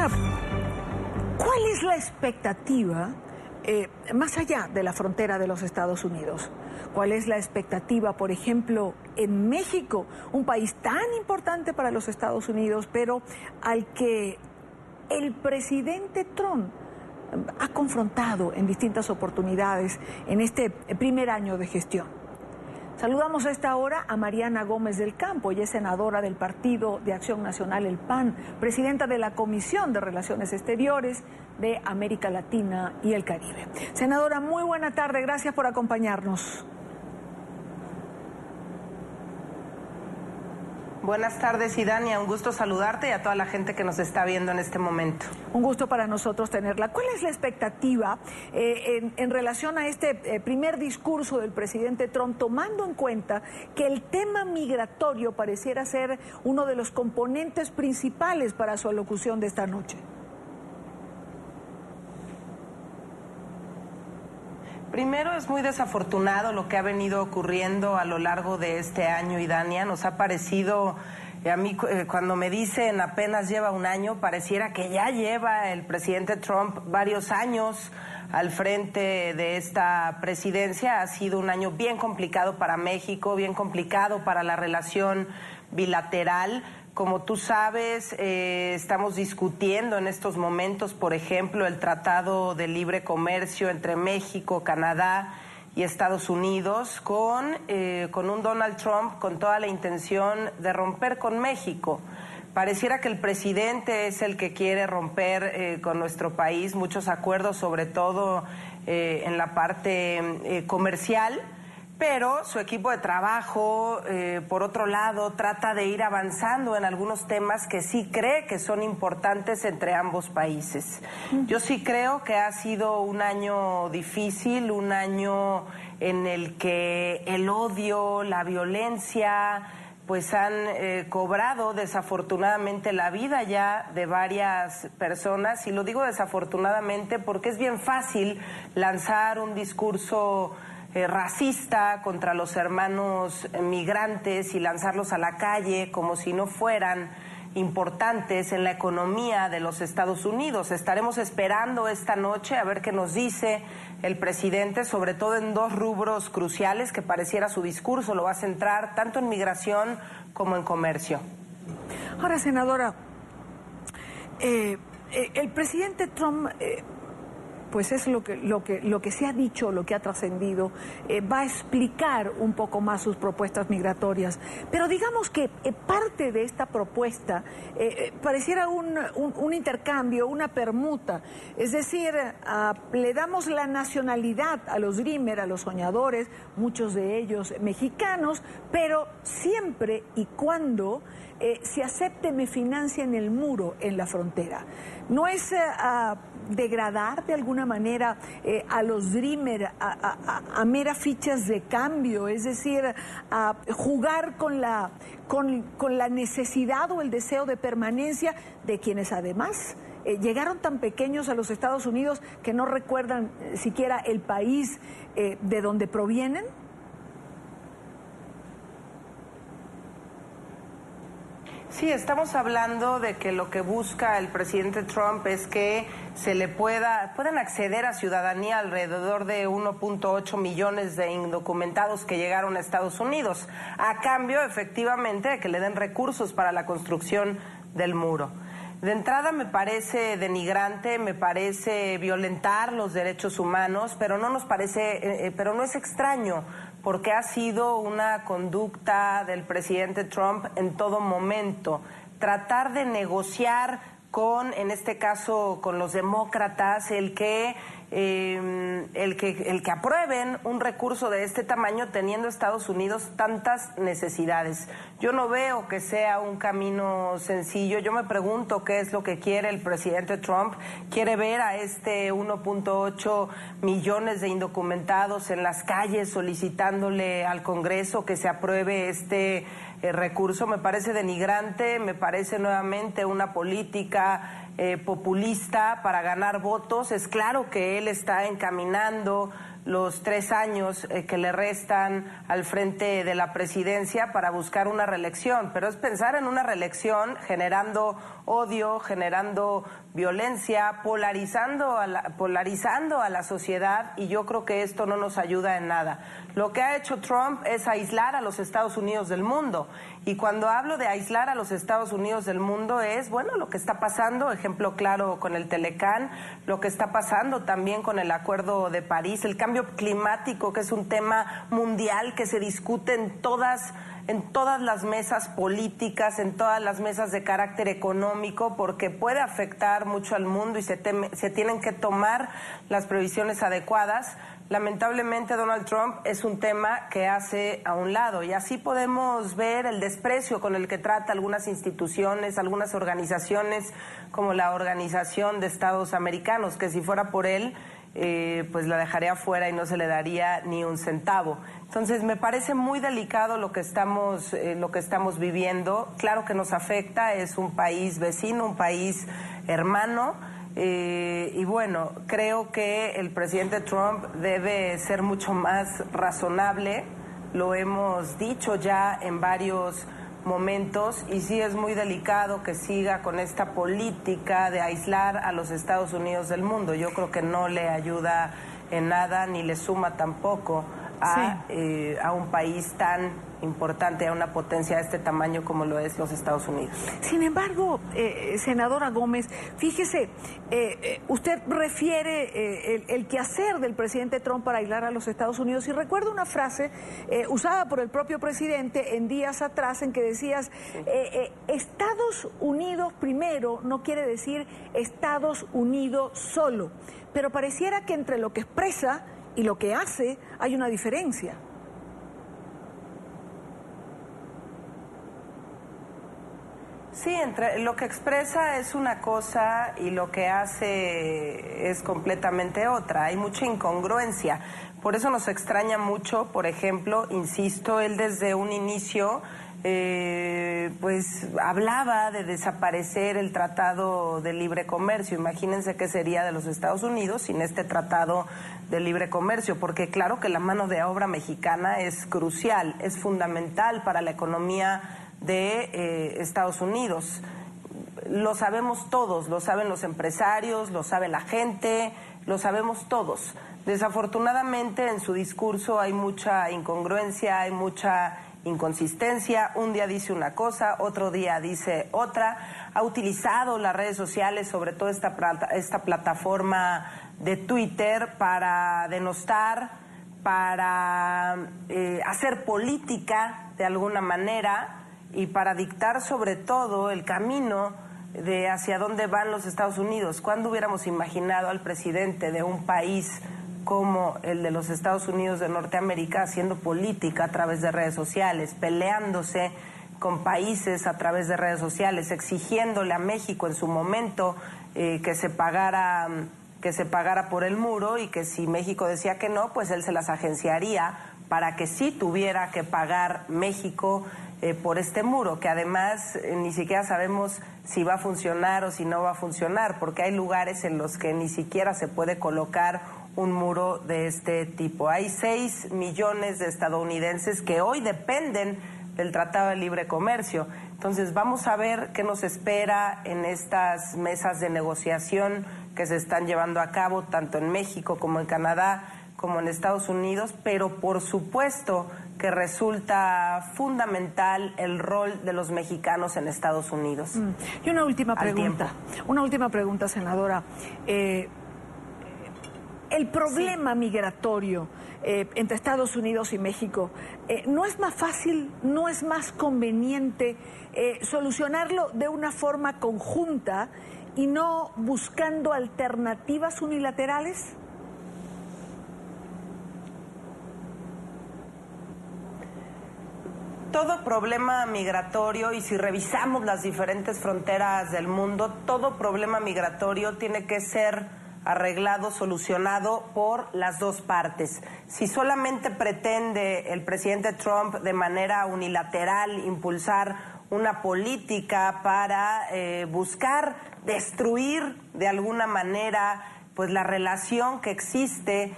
Ahora, ¿cuál es la expectativa más allá de la frontera de los Estados Unidos? ¿Cuál es la expectativa, por ejemplo, en México, un país tan importante para los Estados Unidos, pero al que el presidente Trump ha confrontado en distintas oportunidades en este primer año de gestión? Saludamos a esta hora a Mariana Gómez del Campo. Ella es senadora del Partido de Acción Nacional, el PAN, presidenta de la Comisión de Relaciones Exteriores de América Latina y el Caribe. Senadora, muy buena tarde, gracias por acompañarnos. Buenas tardes, Idania, un gusto saludarte y a toda la gente que nos está viendo en este momento. Un gusto para nosotros tenerla. ¿Cuál es la expectativa en relación a este primer discurso del presidente Trump, tomando en cuenta que el tema migratorio pareciera ser uno de los componentes principales para su alocución de esta noche? Primero, es muy desafortunado lo que ha venido ocurriendo a lo largo de este año, Idania. Nos ha parecido, a mí cuando me dicen apenas lleva un año, pareciera que ya lleva el presidente Trump varios años al frente de esta presidencia. Ha sido un año bien complicado para México, bien complicado para la relación bilateral. Como tú sabes, estamos discutiendo en estos momentos, por ejemplo, el Tratado de Libre Comercio entre México, Canadá y Estados Unidos con un Donald Trump con toda la intención de romper con México. Pareciera que el presidente es el que quiere romper con nuestro país muchos acuerdos, sobre todo en la parte comercial. Pero su equipo de trabajo, por otro lado, trata de ir avanzando en algunos temas que sí cree que son importantes entre ambos países. Yo sí creo que ha sido un año difícil, un año en el que el odio, la violencia, pues han cobrado desafortunadamente la vida ya de varias personas. Y lo digo desafortunadamente porque es bien fácil lanzar un discurso racista contra los hermanos migrantes y lanzarlos a la calle como si no fueran importantes en la economía de los Estados Unidos. Estaremos esperando esta noche a ver qué nos dice el presidente, sobre todo en dos rubros cruciales que pareciera su discurso lo va a centrar tanto en migración como en comercio. Ahora, senadora, el presidente Trump pues es lo que se ha dicho, lo que ha trascendido, va a explicar un poco más sus propuestas migratorias. Pero digamos que parte de esta propuesta pareciera un intercambio, una permuta. Es decir, le damos la nacionalidad a los dreamers, a los soñadores, muchos de ellos mexicanos, pero siempre y cuando se acepte me financien el muro en la frontera. No es degradar de alguna manera a los dreamers a meras fichas de cambio, es decir, a jugar con la necesidad o el deseo de permanencia de quienes además llegaron tan pequeños a los Estados Unidos que no recuerdan siquiera el país de donde provienen. Sí, estamos hablando de que lo que busca el presidente Trump es que puedan acceder a ciudadanía alrededor de 1.8 millones de indocumentados que llegaron a Estados Unidos, a cambio, efectivamente, de que le den recursos para la construcción del muro. De entrada me parece denigrante, me parece violentar los derechos humanos, pero no es extraño, porque ha sido una conducta del presidente Trump en todo momento. Tratar de negociar en este caso, con los demócratas, el que aprueben un recurso de este tamaño teniendo Estados Unidos tantas necesidades. Yo no veo que sea un camino sencillo. Yo me pregunto qué es lo que quiere el presidente Trump. ¿Quiere ver a 1.8 millones de indocumentados en las calles solicitándole al Congreso que se apruebe este recurso? Me parece denigrante, me parece nuevamente una política populista para ganar votos. Es claro que él está encaminando los 3 años que le restan al frente de la presidencia para buscar una reelección, pero es pensar en una reelección generando odio, generando violencia, polarizando a la sociedad, y yo creo que esto no nos ayuda en nada. Lo que ha hecho Trump es aislar a los Estados Unidos del mundo, y cuando hablo de aislar a los Estados Unidos del mundo es, bueno, lo que está pasando, ejemplo claro con el Telecán, lo que está pasando también con el Acuerdo de París, el cambio climático, que es un tema mundial que se discute en todas las mesas políticas, en todas las mesas de carácter económico, porque puede afectar mucho al mundo y se tienen que tomar las previsiones adecuadas. Lamentablemente Donald Trump es un tema que hace a un lado, y así podemos ver el desprecio con el que trata algunas instituciones, algunas organizaciones como la Organización de Estados Americanos, que si fuera por él, pues la dejaría fuera y no se le daría ni un centavo. Entonces me parece muy delicado lo que estamos viviendo. Claro que nos afecta, es un país vecino, un país hermano, y bueno, creo que el presidente Trump debe ser mucho más razonable. Lo hemos dicho ya en varios momentos, y sí es muy delicado que siga con esta política de aislar a los Estados Unidos del mundo. Yo creo que no le ayuda en nada, ni le suma tampoco a un país tan importante, a una potencia de este tamaño como lo es los Estados Unidos. Sin embargo, senadora Gómez, fíjese, usted refiere el quehacer del presidente Trump para aislar a los Estados Unidos, y recuerdo una frase usada por el propio presidente en días atrás en que decías, Estados Unidos primero no quiere decir Estados Unidos solo, pero pareciera que entre lo que expresa y lo que hace hay una diferencia. Sí, entre lo que expresa es una cosa y lo que hace es completamente otra. Hay mucha incongruencia. Por eso nos extraña mucho, por ejemplo, insisto, él desde un inicio pues hablaba de desaparecer el Tratado de Libre Comercio. Imagínense qué sería de los Estados Unidos sin este Tratado de Libre Comercio, porque claro que la mano de obra mexicana es crucial, es fundamental para la economía de Estados Unidos. Lo sabemos todos, lo saben los empresarios, lo sabe la gente, lo sabemos todos. Desafortunadamente en su discurso hay mucha incongruencia, hay mucha inconsistencia. Un día dice una cosa, otro día dice otra. Ha utilizado las redes sociales, sobre todo esta plataforma de Twitter, para denostar, para hacer política de alguna manera, y para dictar sobre todo el camino de hacia dónde van los Estados Unidos. ¿Cuándo hubiéramos imaginado al presidente de un país como el de los Estados Unidos de Norteamérica haciendo política a través de redes sociales, peleándose con países a través de redes sociales, exigiéndole a México en su momento que se pagara por el muro, y que si México decía que no, pues él se las agenciaría para que sí tuviera que pagar México por este muro, que además ni siquiera sabemos si va a funcionar o si no va a funcionar, porque hay lugares en los que ni siquiera se puede colocar un muro de este tipo. Hay 6 millones de estadounidenses que hoy dependen del Tratado de Libre Comercio. Entonces vamos a ver qué nos espera en estas mesas de negociación que se están llevando a cabo tanto en México como en Canadá como en Estados Unidos, pero por supuesto que resulta fundamental el rol de los mexicanos en Estados Unidos. Y una última pregunta, senadora. El problema migratorio entre Estados Unidos y México, ¿no es más fácil, no es más conveniente solucionarlo de una forma conjunta y no buscando alternativas unilaterales? Todo problema migratorio, y si revisamos las diferentes fronteras del mundo, todo problema migratorio tiene que ser arreglado, solucionado por las dos partes. Si solamente pretende el presidente Trump de manera unilateral impulsar una política para buscar destruir de alguna manera pues la relación que existe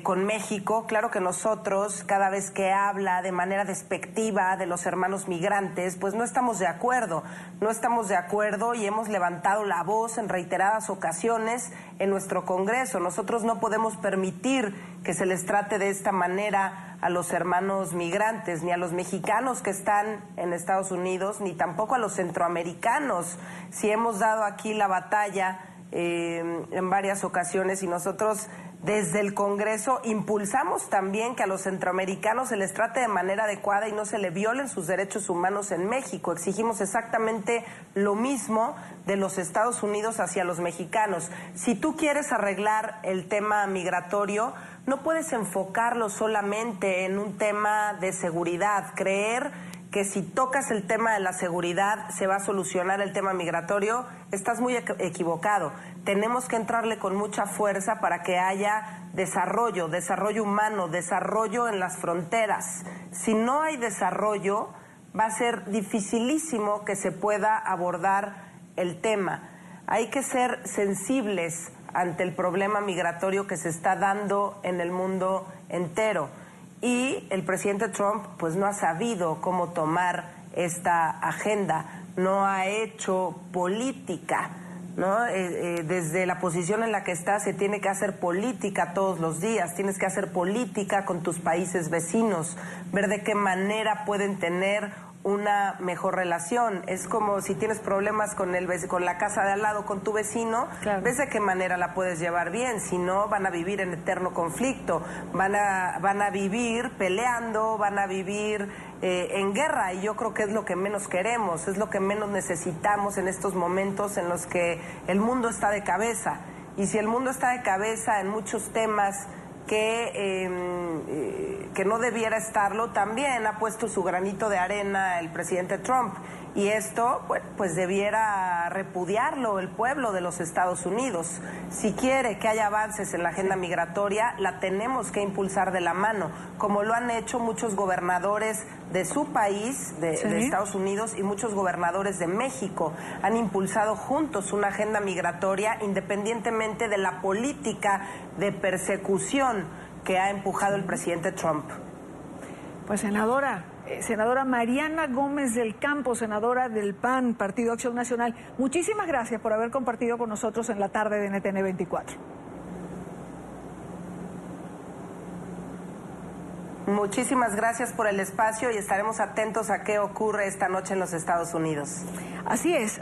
con México. Claro que nosotros, cada vez que habla de manera despectiva de los hermanos migrantes, pues no estamos de acuerdo. No estamos de acuerdo y hemos levantado la voz en reiteradas ocasiones en nuestro Congreso. Nosotros no podemos permitir que se les trate de esta manera a los hermanos migrantes, ni a los mexicanos que están en Estados Unidos, ni tampoco a los centroamericanos. Si hemos dado aquí la batalla en varias ocasiones y nosotros desde el Congreso impulsamos también que a los centroamericanos se les trate de manera adecuada y no se le violen sus derechos humanos en México. Exigimos exactamente lo mismo de los Estados Unidos hacia los mexicanos. Si tú quieres arreglar el tema migratorio, no puedes enfocarlo solamente en un tema de seguridad, creer que si tocas el tema de la seguridad se va a solucionar el tema migratorio. Estás muy equivocado. Tenemos que entrarle con mucha fuerza para que haya desarrollo humano, desarrollo en las fronteras. Si no hay desarrollo, va a ser dificilísimo que se pueda abordar el tema. Hay que ser sensibles ante el problema migratorio que se está dando en el mundo entero. Y el presidente Trump pues no ha sabido cómo tomar esta agenda, no ha hecho política, ¿no? Desde la posición en la que está se tiene que hacer política todos los días, tienes que hacer política con tus países vecinos, ver de qué manera pueden tener una mejor relación. Es como si tienes problemas con la casa de al lado, con tu vecino, claro. Ves de qué manera la puedes llevar bien, si no van a vivir en eterno conflicto, van a vivir peleando, van a vivir en guerra, y yo creo que es lo que menos queremos, es lo que menos necesitamos en estos momentos en los que el mundo está de cabeza. Y si el mundo está de cabeza en muchos temas que no debiera estarlo, también ha puesto su granito de arena el presidente Trump, y esto pues debiera repudiarlo el pueblo de los Estados Unidos. Si quiere que haya avances en la agenda migratoria, la tenemos que impulsar de la mano, como lo han hecho muchos gobernadores de su país, de Estados Unidos, y muchos gobernadores de México. Han impulsado juntos una agenda migratoria independientemente de la política de persecución que ha empujado el presidente Trump. Pues senadora Mariana Gómez del Campo, senadora del PAN, Partido Acción Nacional, muchísimas gracias por haber compartido con nosotros en la tarde de NTN 24. Muchísimas gracias por el espacio y estaremos atentos a qué ocurre esta noche en los Estados Unidos. Así es.